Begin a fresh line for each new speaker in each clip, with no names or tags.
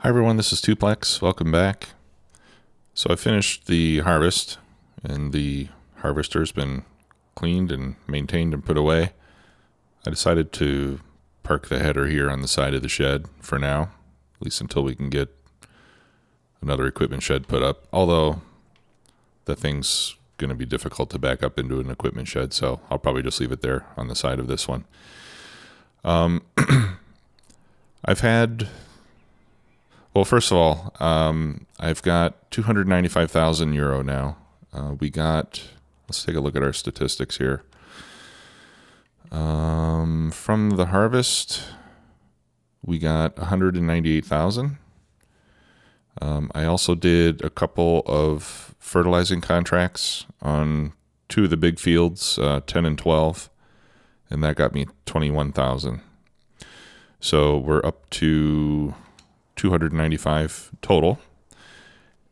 Hi everyone, this is Tuplex. Welcome back. So I finished the harvest and the harvester's been cleaned and maintained and put away. I decided to park the header here on the side of the shed for now, at least until we can get another equipment shed put up, although that thing's going to be difficult to back up into an equipment shed, so I'll probably just leave it there on the side of this one. I've had... Well, first of all, I've got 295,000 euro now. Let's take a look at our statistics here. From the harvest, we got 198,000. I also did a couple of fertilizing contracts on two of the big fields, 10 and 12, and that got me 21,000. So we're up to 295 total,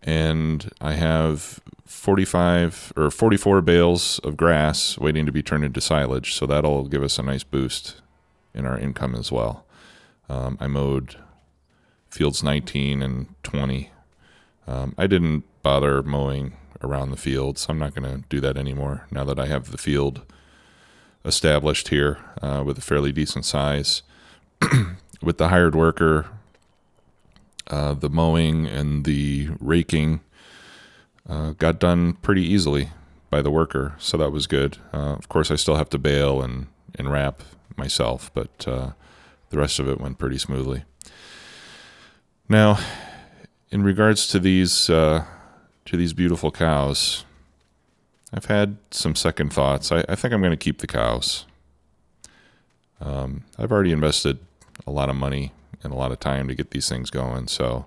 and I have 44 bales of grass waiting to be turned into silage, so that'll give us a nice boost in our income as well. I mowed fields 19 and 20. I didn't bother mowing around the fields. I'm not going to do that anymore now that I have the field established here with a fairly decent size. With the hired worker, the mowing and the raking got done pretty easily by the worker, so that was good. Of course, I still have to bale and wrap myself, but the rest of it went pretty smoothly. Now, in regards to these beautiful cows, I've had some second thoughts. I think I'm going to keep the cows. I've already invested a lot of money and a lot of time to get these things going, so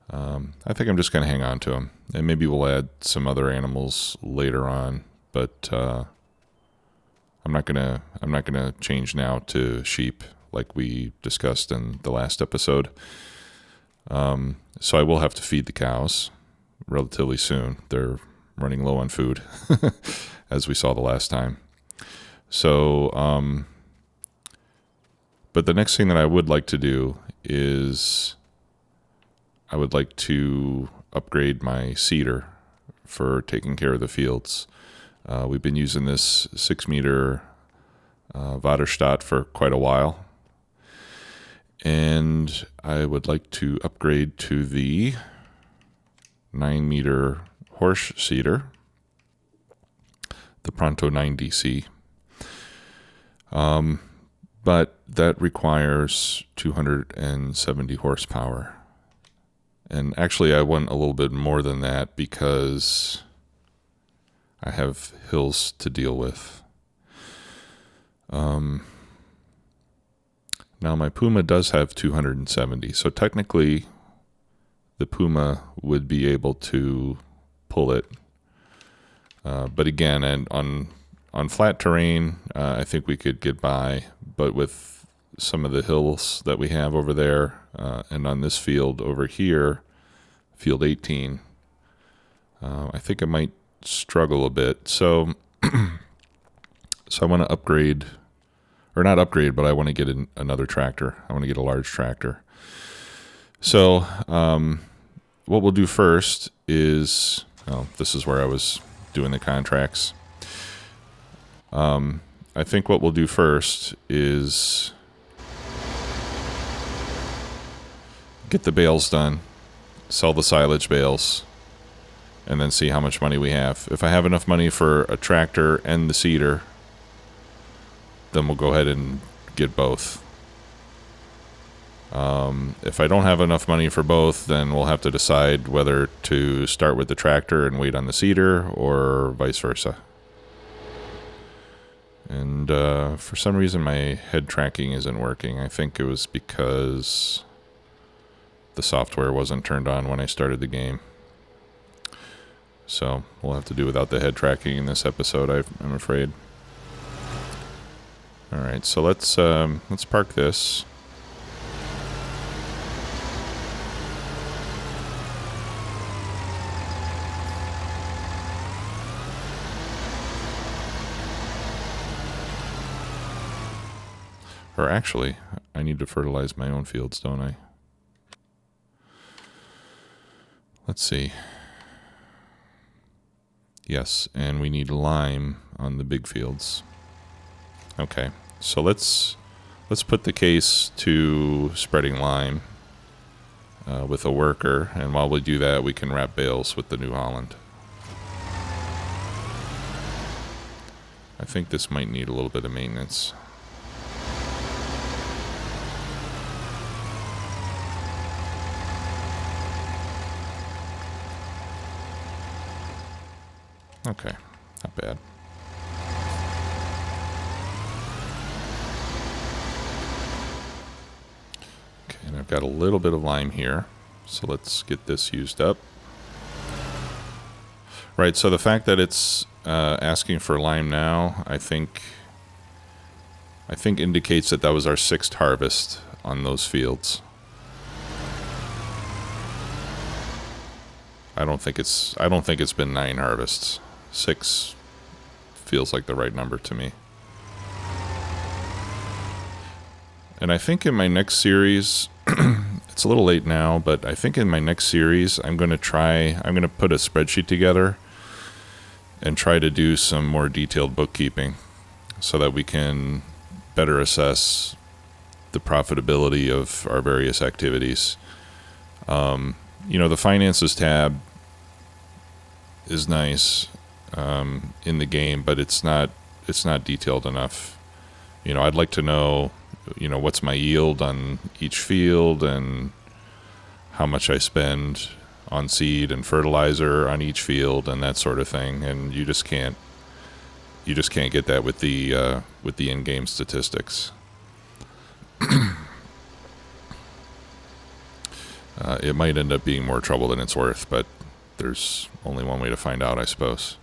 I think I'm just going to hang on to them, and maybe we'll add some other animals later on. But I'm not gonna change now to sheep like we discussed in the last episode. So I will have to feed the cows relatively soon. They're running low on food, as we saw the last time. So, but the next thing that I would like to do is I would like to upgrade my seeder for taking care of the fields. We've been using this 6-meter Vaterstadt for quite a while, and I would like to upgrade to the 9-meter horse seeder, the Pronto 9DC. But that requires 270 horsepower. And actually, I want a little bit more than that because I have hills to deal with. Now, my Puma does have 270, so technically the Puma would be able to pull it. But again, and on flat terrain, I think we could get by, but with some of the hills that we have over there, and on this field over here, field 18, I think I might struggle a bit. So, so I want to upgrade, or not upgrade, but I want to get another tractor. I want to get a large tractor. So, what we'll do first is, this is where I was doing the contracts. I think what we'll do first is get the bales done, sell the silage bales, and then see how much money we have. If I have enough money for a tractor and the seeder, then we'll go ahead and get both. If I don't have enough money for both, then we'll have to decide whether to start with the tractor and wait on the seeder or vice versa. And for some reason my head tracking isn't working. I think it was because the software wasn't turned on when I started the game. So we'll have to do without the head tracking in this episode, I'm afraid. Alright, so let's park this. Or actually, I need to fertilize my own fields, don't I? Let's see. Yes, and we need lime on the big fields. Okay, so let's put the case to spreading lime with a worker, and while we do that, we can wrap bales with the New Holland. I think this might need a little bit of maintenance. Okay, not bad. Okay, and I've got a little bit of lime here, so let's get this used up. Right, so the fact that it's asking for lime now, I think indicates that was our 6th harvest on those fields. I don't think it's been 9 harvests. 6 feels like the right number to me. And I think in my next series, it's a little late now, but I think in my next series, I'm going to put a spreadsheet together and try to do some more detailed bookkeeping so that we can better assess the profitability of our various activities. The finances tab is nice in the game, but it's not detailed enough. I'd like to know, what's my yield on each field and how much I spend on seed and fertilizer on each field and that sort of thing. And you just can't get that with the in-game statistics. It might end up being more trouble than it's worth, but there's only one way to find out, I suppose.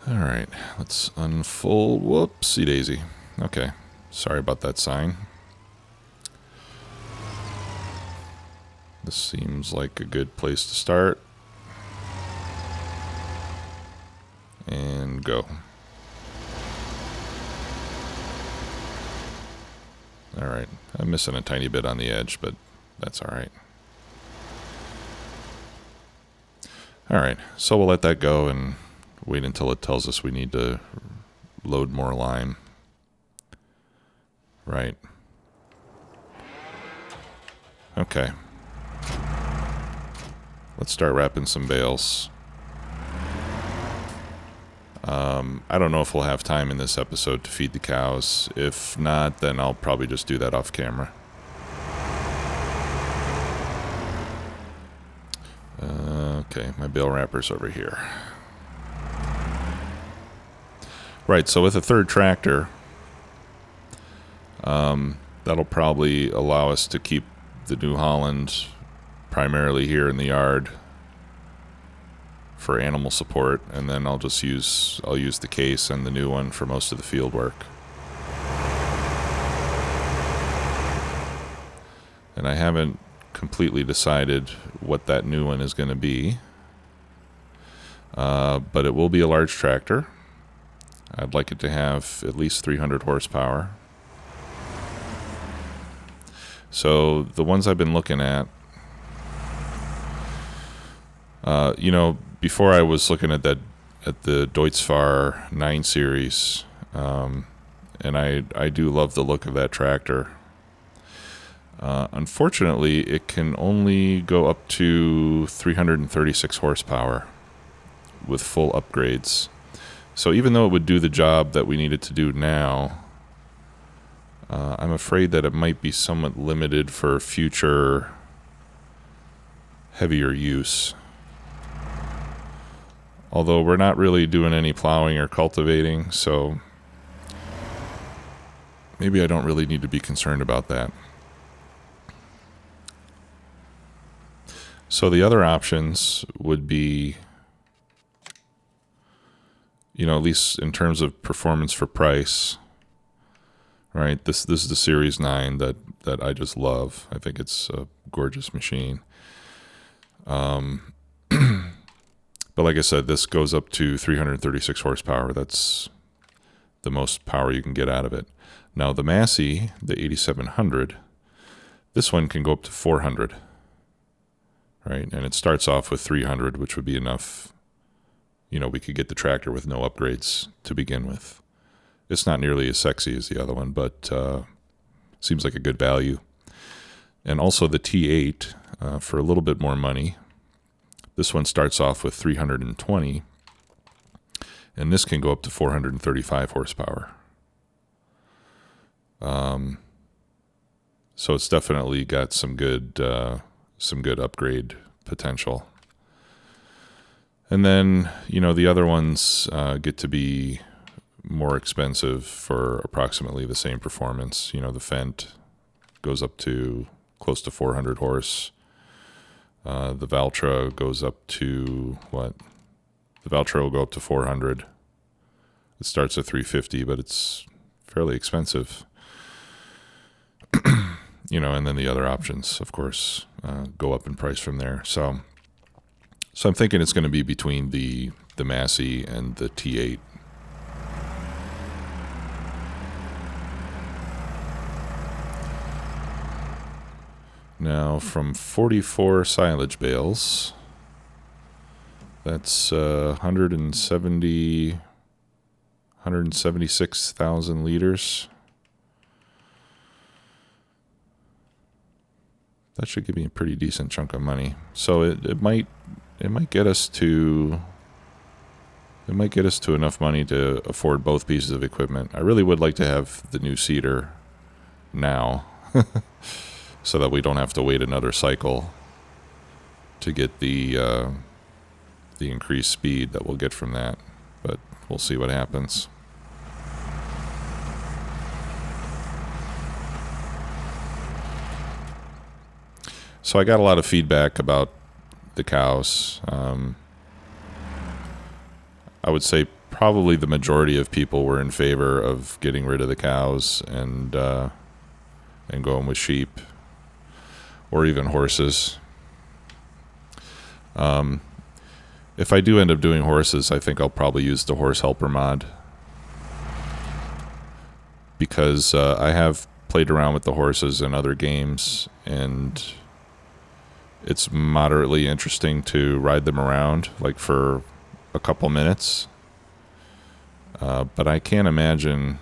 All right, let's unfold. Whoopsie daisy. Okay, sorry about that sign. This seems like a good place to start. And go. All right, I'm missing a tiny bit on the edge, but that's all right. All right, so we'll let that go and wait until it tells us we need to load more lime. Right. Okay. Let's start wrapping some bales. I don't know if we'll have time in this episode to feed the cows. If not, then I'll probably just do that off camera. Okay, my bale wrapper's over here. Right, so with a third tractor, that'll probably allow us to keep the New Holland primarily here in the yard for animal support, and then I'll use the case and the new one for most of the field work. And I haven't completely decided what that new one is going to be, but it will be a large tractor. I'd like it to have at least 300 horsepower. So the ones I've been looking at, before I was looking at the Deutz-Fahr 9 series, and I do love the look of that tractor. Unfortunately, it can only go up to 336 horsepower with full upgrades. So even though it would do the job that we need it to do now, I'm afraid that it might be somewhat limited for future heavier use. Although we're not really doing any plowing or cultivating, so maybe I don't really need to be concerned about that. So the other options would be, at least in terms of performance for price, right? This is the Series 9 that I just love. I think it's a gorgeous machine. But like I said, this goes up to 336 horsepower. That's the most power you can get out of it. Now the Massey, the 8700, this one can go up to 400. right? And it starts off with 300, which would be enough. We could get the tractor with no upgrades to begin with. It's not nearly as sexy as the other one, but seems like a good value. And also the T8 for a little bit more money. This one starts off with 320, and this can go up to 435 horsepower. So it's definitely got some good upgrade potential. And then, the other ones get to be more expensive for approximately the same performance. The Fendt goes up to close to 400 horse. The Valtra goes up to what? The Valtra will go up to 400. It starts at 350, but it's fairly expensive. And then the other options, of course, go up in price from there. So I'm thinking it's going to be between the Massey and the T8. Now, from 44 silage bales, that's 176,000 liters. That should give me a pretty decent chunk of money. So it might get us to enough money to afford both pieces of equipment. I really would like to have the new seeder now. So that we don't have to wait another cycle to get the increased speed that we'll get from that. But we'll see what happens. So I got a lot of feedback about the cows. I would say probably the majority of people were in favor of getting rid of the cows and going with sheep. Or even horses. If I do end up doing horses, I think I'll probably use the horse helper mod. Because I have played around with the horses in other games, and it's moderately interesting to ride them around, like for a couple minutes. But I can't imagine,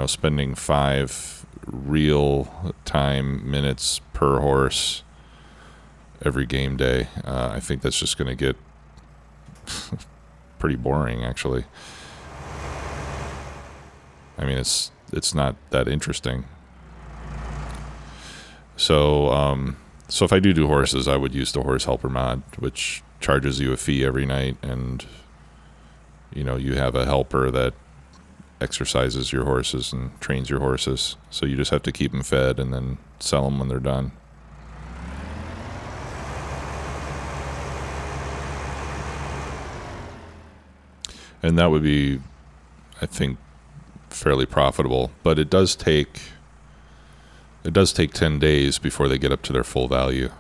spending 5 real time minutes per horse every game day. I think that's just going to get pretty boring, actually. I mean, it's not that interesting. So if I do horses, I would use the horse helper mod, which charges you a fee every night, and you have a helper that exercises your horses and trains your horses. So you just have to keep them fed and then sell them when they're done. And that would be, I think, fairly profitable. But it does take 10 days before they get up to their full value.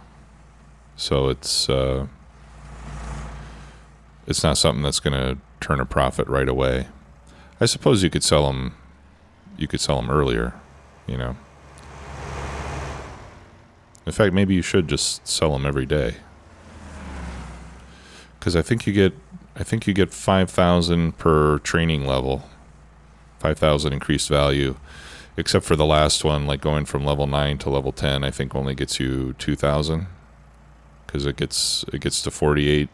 So it's not something that's going to turn a profit right away. I suppose you could sell them earlier, In fact, maybe you should just sell them every day. Because I think you get 5,000 per training level, 5,000 increased value, except for the last one, like going from level 9 to level 10, I think only gets you 2,000, because it gets to 48.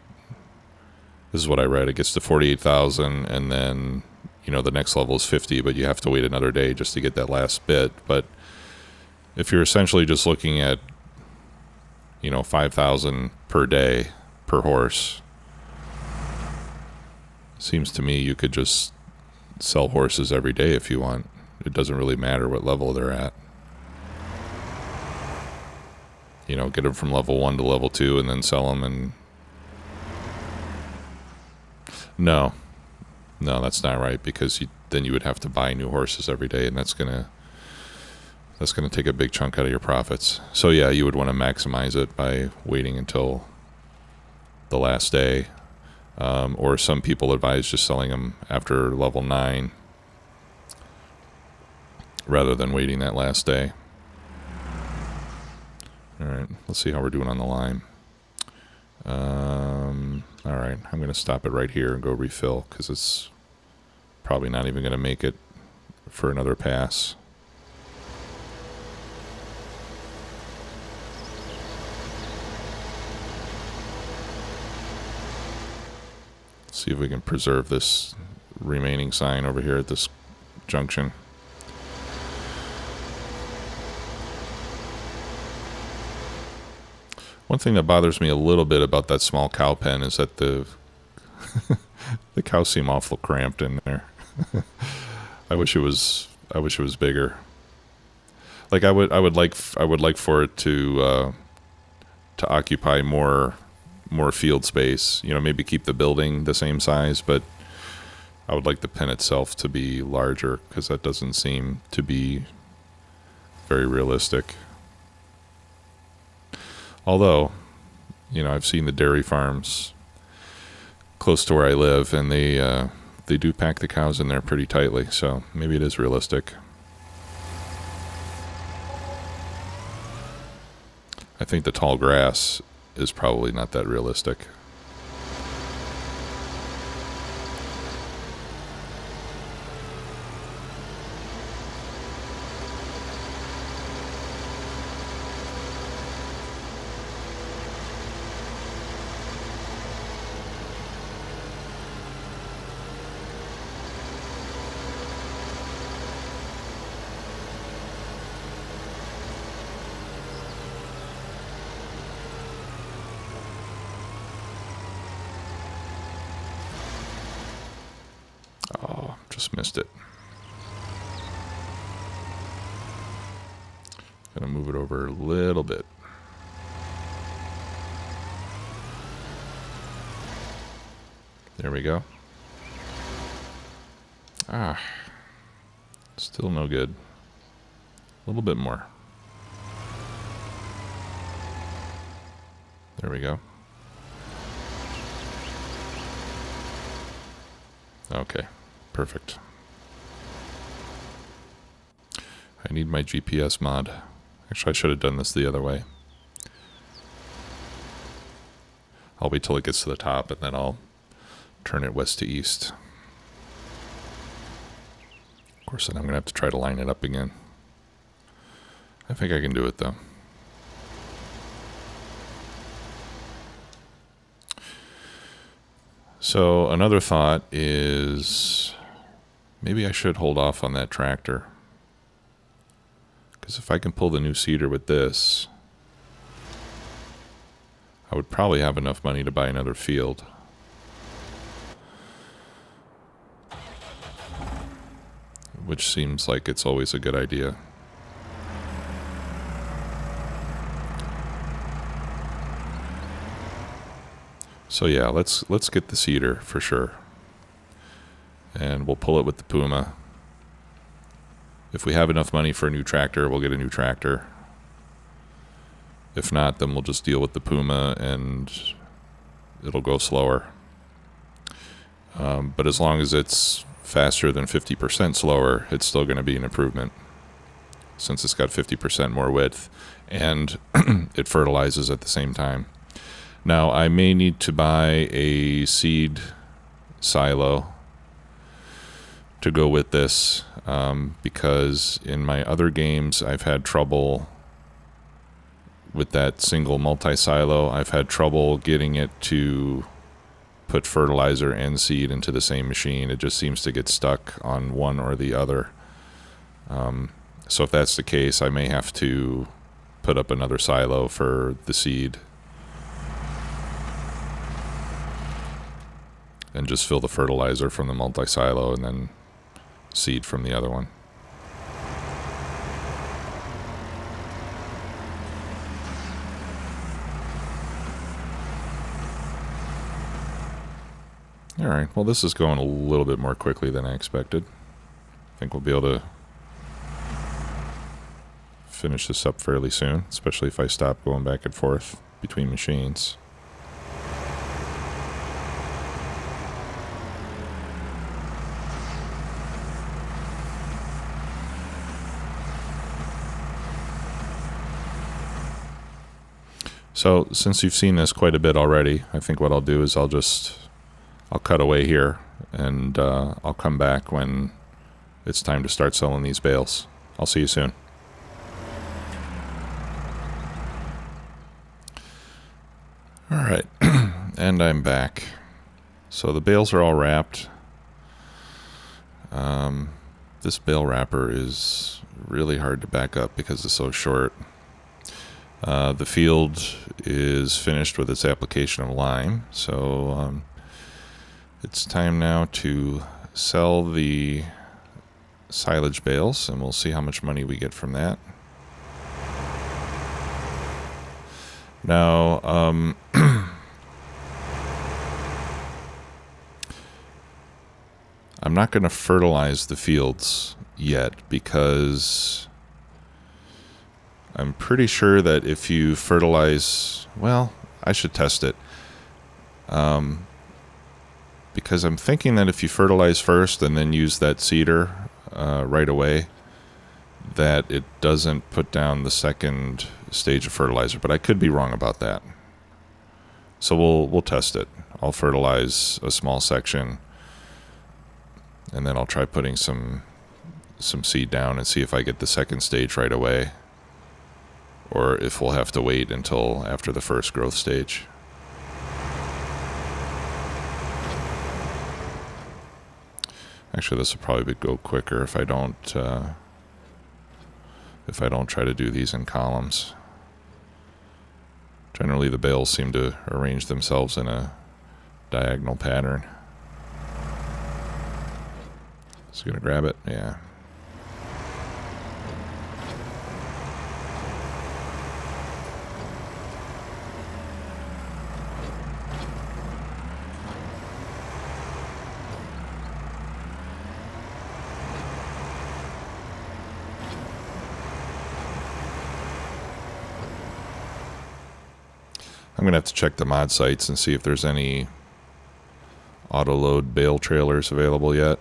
This is what I read. It gets to 48,000, and then the next level is 50, but you have to wait another day just to get that last bit. But if you're essentially just looking at 5,000 per day per horse, seems to me you could just sell horses every day if you want. It doesn't really matter what level they're at. Get them from level 1 to level 2 and then sell them. And no, that's not right, because then you would have to buy new horses every day, and that's gonna take a big chunk out of your profits. So yeah, you would want to maximize it by waiting until the last day, or some people advise just selling them after level 9 rather than waiting that last day. All right, let's see how we're doing on the lime. All right, I'm going to stop it right here and go refill because it's probably not even going to make it for another pass. See if we can preserve this remaining sign over here at this junction. One thing that bothers me a little bit about that small cow pen is that the cows seem awful cramped in there. I wish it was bigger. Like I would like for it to occupy more field space. You know, maybe keep the building the same size, but I would like the pen itself to be larger because that doesn't seem to be very realistic. Although, you know, I've seen the dairy farms close to where I live, and they do pack the cows in there pretty tightly, so maybe it is realistic. I think the tall grass is probably not that realistic. Oh, just missed it. Gonna move it over a little bit. There we go. Ah, still no good. A little bit more. There we go. Okay, perfect. I need my GPS mod. Actually, I should have done this the other way. I'll wait till it gets to the top and then I'll turn it west to east. Of course, then I'm going to have to try to line it up again. I think I can do it though. So another thought is maybe I should hold off on that tractor. Because if I can pull the new seeder with this, I would probably have enough money to buy another field. Which seems like it's always a good idea. So yeah, let's get the seeder for sure. And we'll pull it with the Puma. If we have enough money for a new tractor, we'll get a new tractor. If not, then we'll just deal with the Puma and it'll go slower. But as long as it's faster than 50% slower, it's still going to be an improvement since it's got 50% more width and it fertilizes at the same time. Now, I may need to buy a seed silo to go with this because in my other games I've had trouble with that single multi-silo. I've had trouble getting it to put fertilizer and seed into the same machine. It just seems to get stuck on one or the other. So if that's the case, I may have to put up another silo for the seed and just fill the fertilizer from the multi-silo and then seed from the other one. All right, well, this is going a little bit more quickly than I expected. I think we'll be able to finish this up fairly soon, especially if I stop going back and forth between machines. So since you've seen this quite a bit already, I think what I'll do is I'll cut away here, and I'll come back when it's time to start selling these bales. I'll see you soon. All right, and I'm back. So the bales are all wrapped. This bale wrapper is really hard to back up because it's so short. The field is finished with its application of lime, so it's time now to sell the silage bales, and we'll see how much money we get from that. Now, I'm not going to fertilize the fields yet because I'm pretty sure that if you fertilize, well, I should test it. Because I'm thinking that if you fertilize first and then use that seeder right away, that it doesn't put down the second stage of fertilizer. But I could be wrong about that. So we'll test it. I'll fertilize a small section, and then I'll try putting some seed down and see if I get the second stage right away, or if we'll have to wait until after the first growth stage. Actually, this will probably go quicker if I don't try to do these in columns. Generally, the bales seem to arrange themselves in a diagonal pattern. Is he gonna grab it? Yeah. I'm going to have to check the mod sites and see if there's any auto-load bale trailers available yet.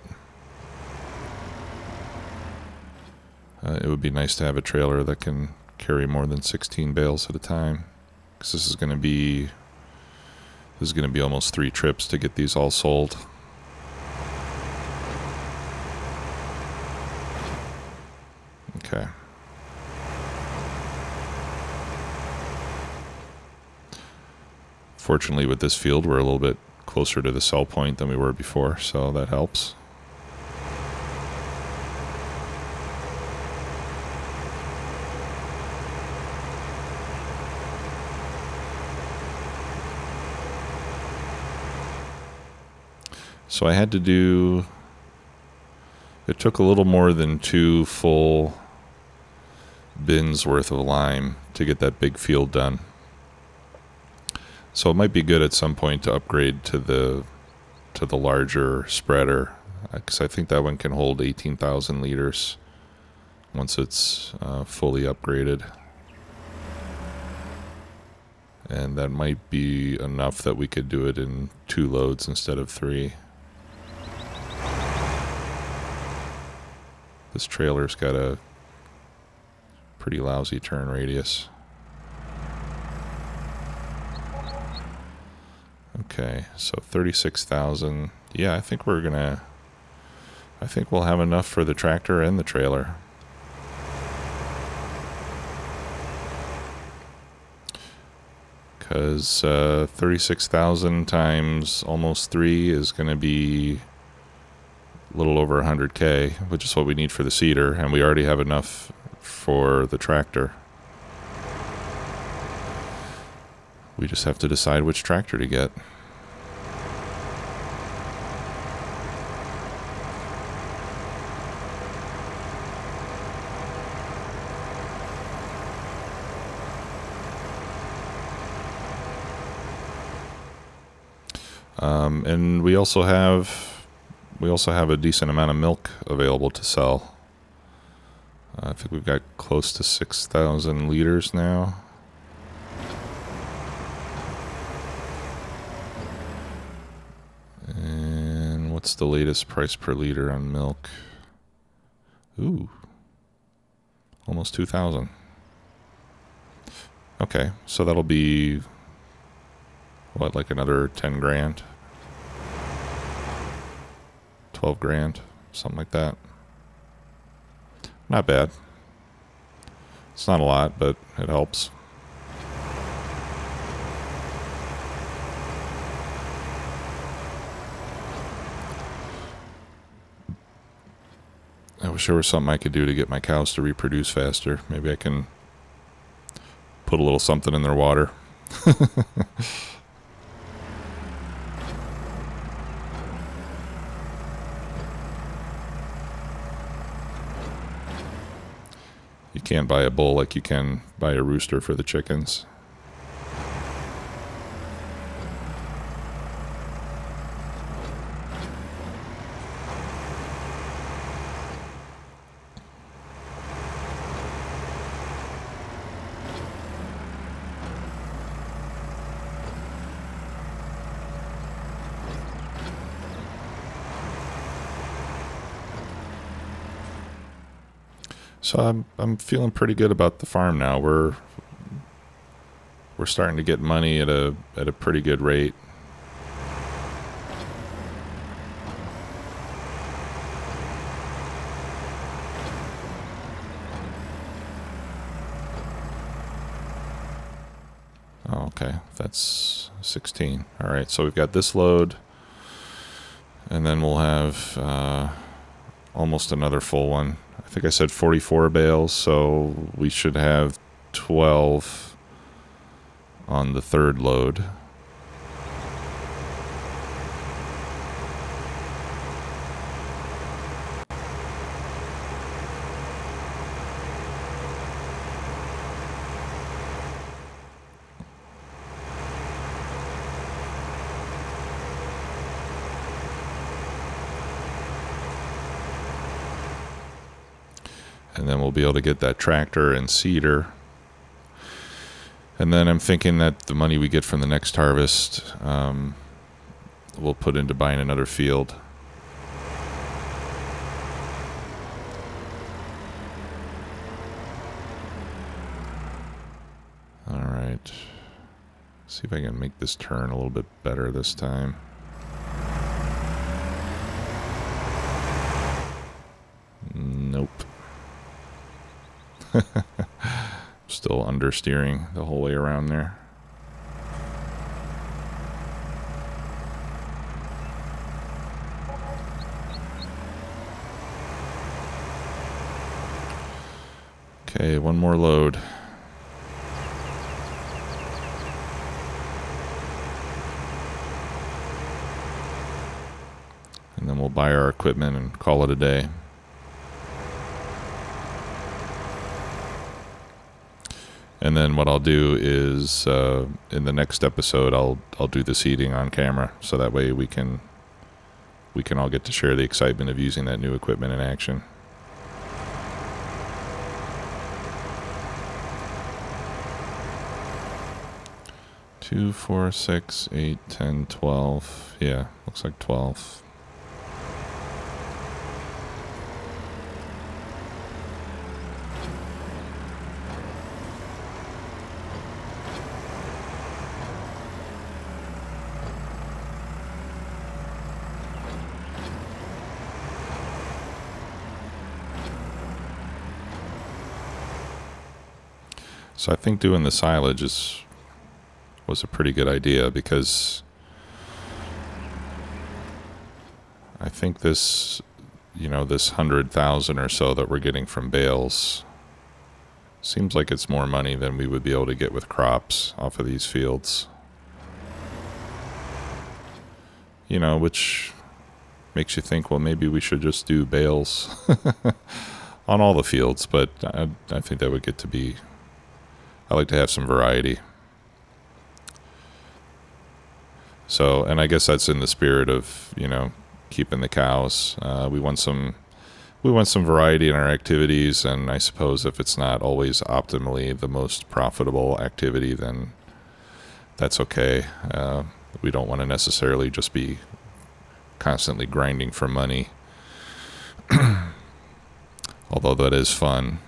It would be nice to have a trailer that can carry more than 16 bales at a time, because this is going to be almost 3 trips to get these all sold. Okay. Fortunately, with this field, we're a little bit closer to the sell point than we were before, so that helps. So I had to do, it took a little more than 2 full bins worth of lime to get that big field done. So it might be good at some point to upgrade to the larger spreader, because I think that one can hold 18,000 liters once it's fully upgraded. And that might be enough that we could do it in 2 loads instead of 3. This trailer's got a pretty lousy turn radius. Okay, so 36,000. Yeah, I think we'll have enough for the tractor and the trailer. Because 36,000 times almost 3 is going to be a little over 100K, which is what we need for the seeder, and we already have enough for the tractor. We just have to decide which tractor to get. And we also have a decent amount of milk available to sell. I think we've got close to 6,000 liters now. And what's the latest price per liter on milk? Ooh, almost 2,000. Okay, so that'll be, what, like another 10 grand? 12 grand? Something like that. Not bad. It's not a lot, but it helps. I wish there was something I could do to get my cows to reproduce faster. Maybe I can put a little something in their water. You can't buy a bull like you can buy a rooster for the chickens. So I'm feeling pretty good about the farm now. We're starting to get money at a pretty good rate. Oh, okay, that's 16. All right, so we've got this load, and then we'll have almost another full one. I think I said 44 bales, so we should have 12 on the third load. And then we'll be able to get that tractor and seeder. And then I'm thinking that the money we get from the next harvest, we'll put into buying another field. All right. See if I can make this turn a little bit better this time. Nope. Still understeering the whole way around there. Okay, one more load. And then we'll buy our equipment and call it a day. And then what I'll do is in the next episode I'll do the seeding on camera, so that way we can all get to share the excitement of using that new equipment in action. Two, 4, 6, 8, 10, 12. Yeah, looks like 12. So I think doing the silage was a pretty good idea, because I think this 100,000 or so that we're getting from bales seems like it's more money than we would be able to get with crops off of these fields. Which makes you think, well, maybe we should just do bales on all the fields, but I think that would get to be, I like to have some variety. So, and I guess that's in the spirit of, keeping the cows. We want some variety in our activities, and I suppose if it's not always optimally the most profitable activity, then that's okay. We don't want to necessarily just be constantly grinding for money, although that is fun.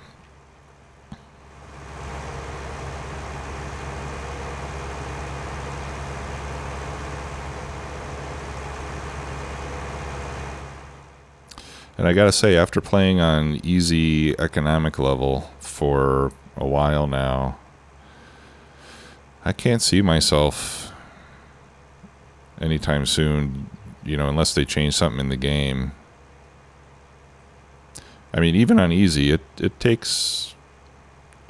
And I gotta say, after playing on easy economic level for a while now, I can't see myself anytime soon, unless they change something in the game. I mean, even on easy, it takes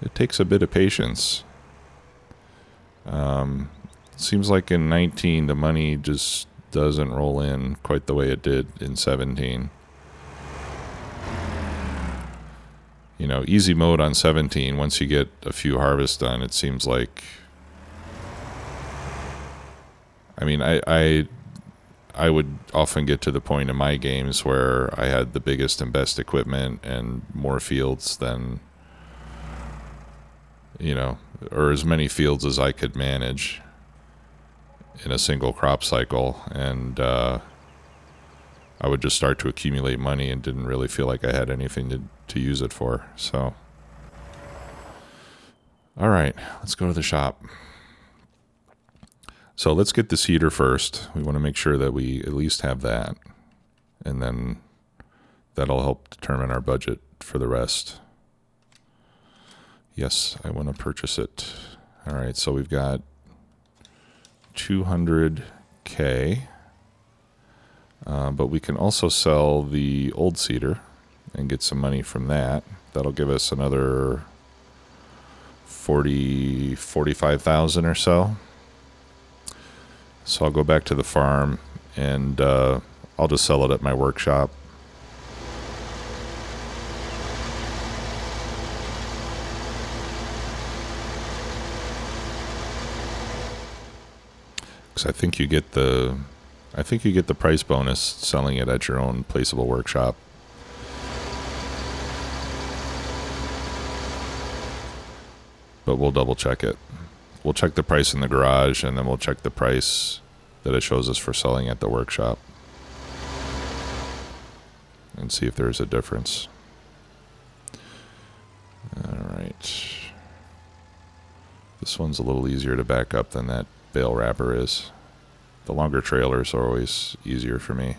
a bit of patience. Seems like in 19 the money just doesn't roll in quite the way it did in 17. Easy mode on 17, once you get a few harvests done, it seems like, I mean, I would often get to the point in my games where I had the biggest and best equipment and more fields than, or as many fields as I could manage in a single crop cycle. And I would just start to accumulate money and didn't really feel like I had anything to use it for. So, all right, let's go to the shop. So let's get the seeder first. We want to make sure that we at least have that. And then that'll help determine our budget for the rest. Yes, I want to purchase it. All right, so we've got 200K. But we can also sell the old seeder and get some money from that. That'll give us another 45,000 or so. So I'll go back to the farm and I'll just sell it at my workshop. Because I think you get the price bonus selling it at your own placeable workshop. But we'll double check it. We'll check the price in the garage, and then we'll check the price that it shows us for selling at the workshop and see if there's a difference. All right. This one's a little easier to back up than that bale wrapper is. The longer trailers are always easier for me.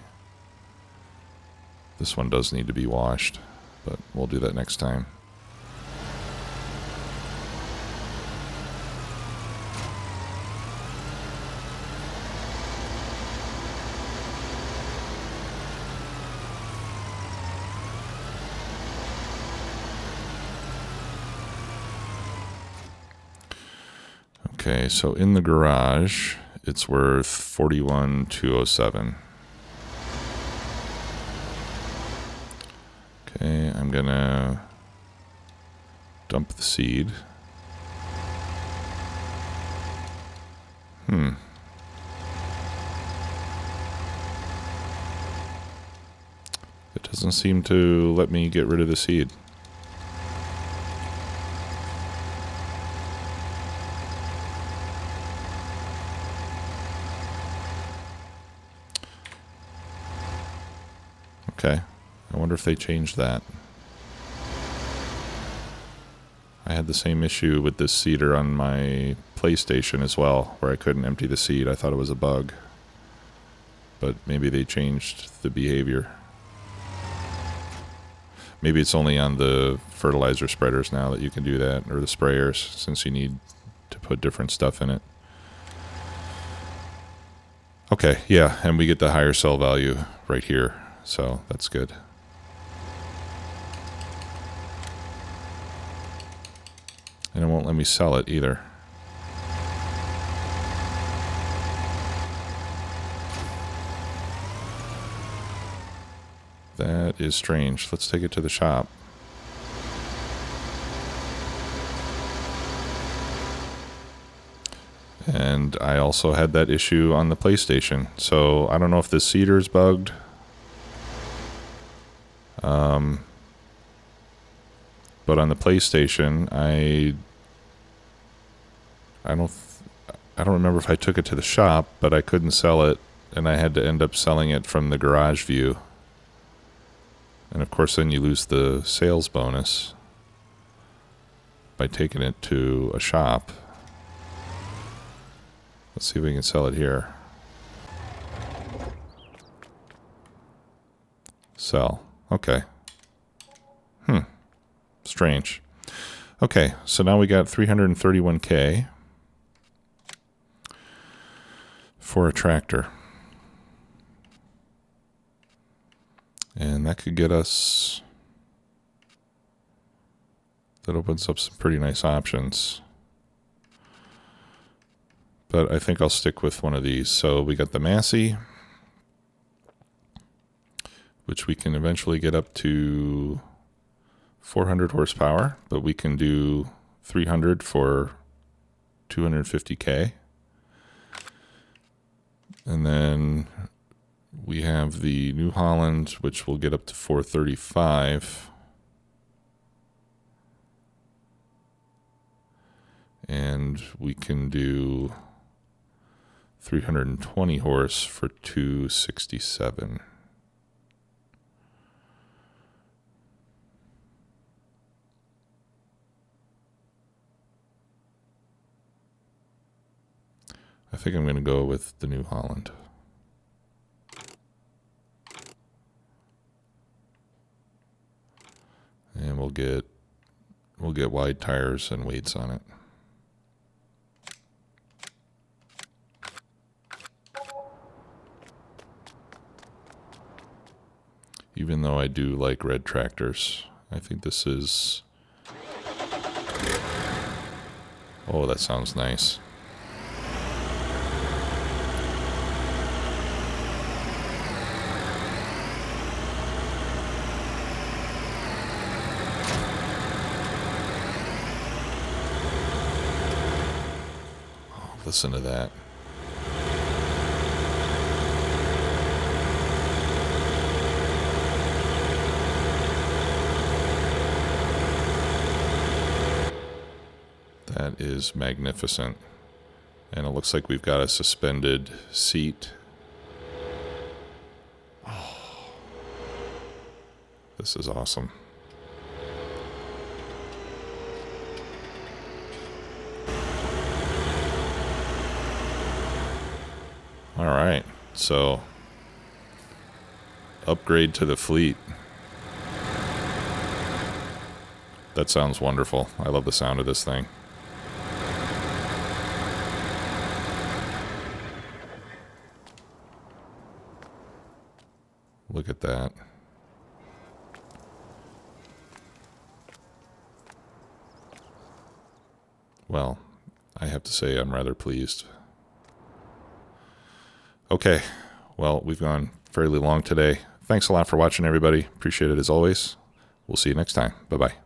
This one does need to be washed, but we'll do that next time. Okay, so in the garage, it's worth 41,207. Okay, I'm gonna dump the seed. It doesn't seem to let me get rid of the seed. Okay, I wonder if they changed that. I had the same issue with this seeder on my PlayStation as well, where I couldn't empty the seed. I thought it was a bug, but maybe they changed the behavior. Maybe it's only on the fertilizer spreaders now that you can do that, or the sprayers, since you need to put different stuff in it. Okay, yeah, and we get the higher sell value right here. So that's good. And it won't let me sell it either. That is strange. Let's take it to the shop. And I also had that issue on the PlayStation. So I don't know if the seeder's bugged. But on the PlayStation, I don't remember if I took it to the shop, but I couldn't sell it, and I had to end up selling it from the garage view. And of course, then you lose the sales bonus by taking it to a shop. Let's see if we can sell it here. Sell. Okay. Strange. Okay, so now we got 331K for a tractor. And that could get us... That opens up some pretty nice options. But I think I'll stick with one of these. So we got the Massey, which we can eventually get up to 400 horsepower, but we can do 300 for 250K. And then we have the New Holland, which will get up to 435. And we can do 320 horse for 267. I think I'm going to go with the New Holland. And we'll get wide tires and weights on it. Even though I do like red tractors, I think this is... Oh, that sounds nice. Oh, listen to that. That is magnificent. And it looks like we've got a suspended seat. Oh, this is awesome. All right, so upgrade to the fleet. That sounds wonderful. I love the sound of this thing. Look at that. Well, I have to say I'm rather pleased. Okay, well, we've gone fairly long today. Thanks a lot for watching, everybody. Appreciate it as always. We'll see you next time. Bye-bye.